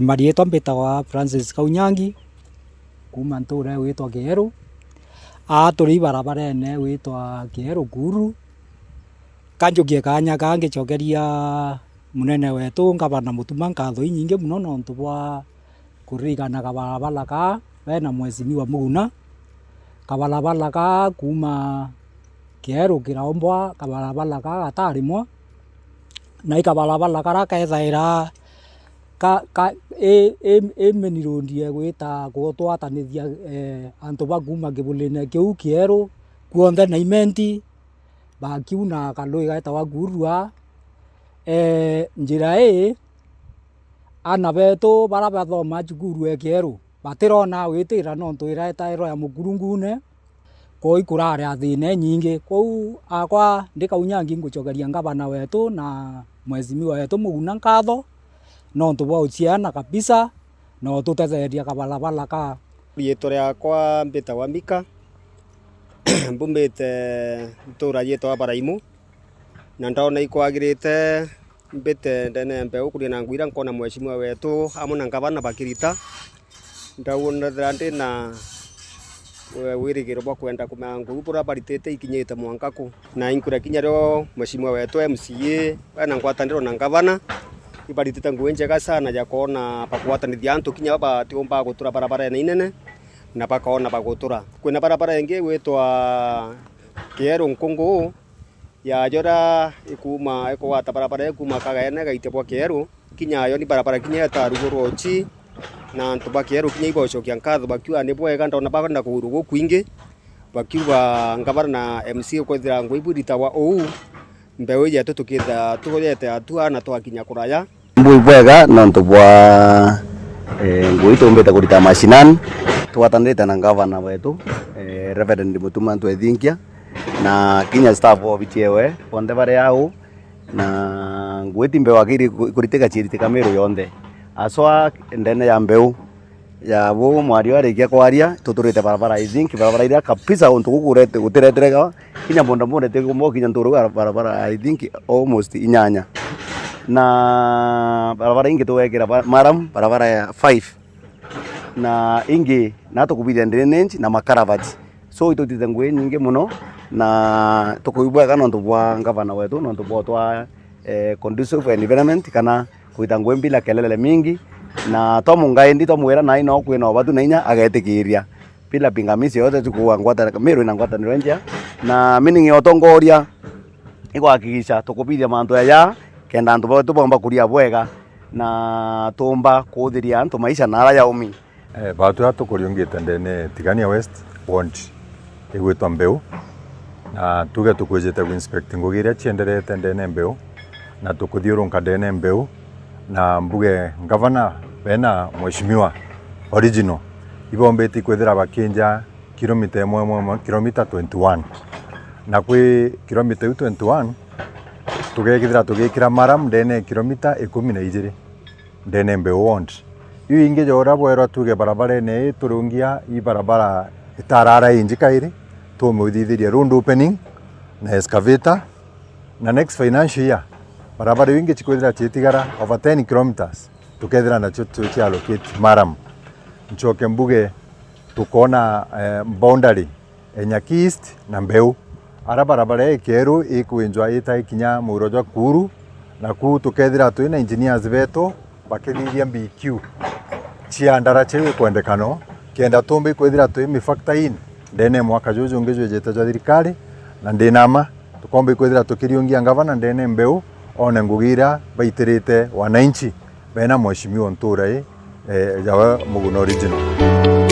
Marieto mbitawa Francis Kaunyangi kuma nture witwa Kieru turi barabarene witwa Kieru Kuru kanjukie kanya kange chokeria munene wetu ngabana mutuma nkatho inyinge muno nontu bwa kurigana kabalabala ka bena mwezimiwa Muguna kabalabala ka kuma Kieru Kiraombwa kabalabala ka gatarimwa na ikabalabala kara kethaira menirondie gwita gutwatanithia antu bakuma kibulene kiu Kieru kuonthe na imenti bakiuna kalui gaitawa Kurua njira ana betu bara bathoma cukuru Kieru batirona witira nontu iraetairwo ya mukurungune koi kurare athine nyingi kou akwa ndikaunyangi ngucokeria ngabana wetu na mwezimiwa wetu Muguna nkatho nontu bwa uciana kabisa no tutetheria kabalabala ka rieto riakwa mbitagwa Mika mbumite ntura yetwa Baraimu na ndona ikwagirite mbite ndene mbeu kuria na ngwira nkona mwezimiwa wetu amuna ngabana bakirita ndawona ndandi na wirigiro bwa kwenda kumangu bura baritete ikinyete mwankaku na inkura kinyaro mwezimiwa wetu MCA bana ngwataniro na ngabana ibaritete nguenjega sana ya kuona pakwatanithia antu kinya batiomba gutura barabara inene na bakaona bagutura kwina barabara ingi witwa Kieru Nkungu ya jora ikuma ekwata barabara ikuma kagaene gaite bwa Kieru kinya yo ni barabara kinya ta rugorochi na antu ba Kieru kinya ibocokia nkatho bakiwa ni bwega ndona bagenda kuguru gukwingi bakiwa ngabara na MC kwithira nguiburita wa mbeu yetu tukitha tuguyete atua na twakinya kuraya mbui bwega nontu bwa ngui tumbite kurita mashinani twatanite na gavana wetu Reverend Mutuma Ntwethinkia na kinya staff obitiewe bonde bare yao na ngui timbe wakiri kuriteka chiritika miru yonde aswa ndene ya mbeu ya bo mwario arikia kwaria tuturite barabara barabara ira kabisa ontu gukurete gutireterega kinya bonda bonda tegumo kinya nturu barabara almost inyanya na barabara ingi tuwekera maram barabara ya 5 na ingi natukubithia drainage na makaravati so itutite ngui nyingi muno na tukuibwega nontu bwa ngavana wetu nontu bwa twa conducive environment kana kuita ngui bila kelele mingi na tomungai ndi tomwira na ino kwina obatu na inya agetikiria bila pingamizi yote tukuwa ngwata miru na ngwata nrenja na meaning yotongoria igwakikisha tukubithia mantu ya kenda antu botu bomba kuria bwega na tumba kuthiria antu maisha nara ya umi batu atukuriungite ndene Tigania West want igwitwa mbeu na tuge tukujite inspect ngugiria chienderete ndene mbeu na tukuthiurunka ndene mbeu na mbuge ngavana bena mweshimiwa original ibombeti kwithira bakinja kilomita 1 kilomita 21 na kwi kilomita 21 tugekithira tugikira maram ndene kilomita 12 ndene mbeu wond yu ingi jora bwerwa tuge barabara ne turungia i barabara itarara inji kairi tumudithiria road opening na excavator na next financial year barabara wingi chikwithira chitigara over 10 kilometers tukethira na chutu allocate maram nchoke mbuge tukona boundary Nyaki East na mbeu ara barabara Kieru ikuenjwa ita ikinya murojo Kuru na ku tukethira twina engineers beto bakithithia BQ chiandara chewe kwendekano kenda tumbi kwithira twi mifactor in ndene mwaka juju ngijwejete jwa thirikari na ndinama tukombe kwithira tukiriungia ngavana ndene mbeu one ngugira baitirite wananchi bena mweshimiwa ntura jawa Muguna original.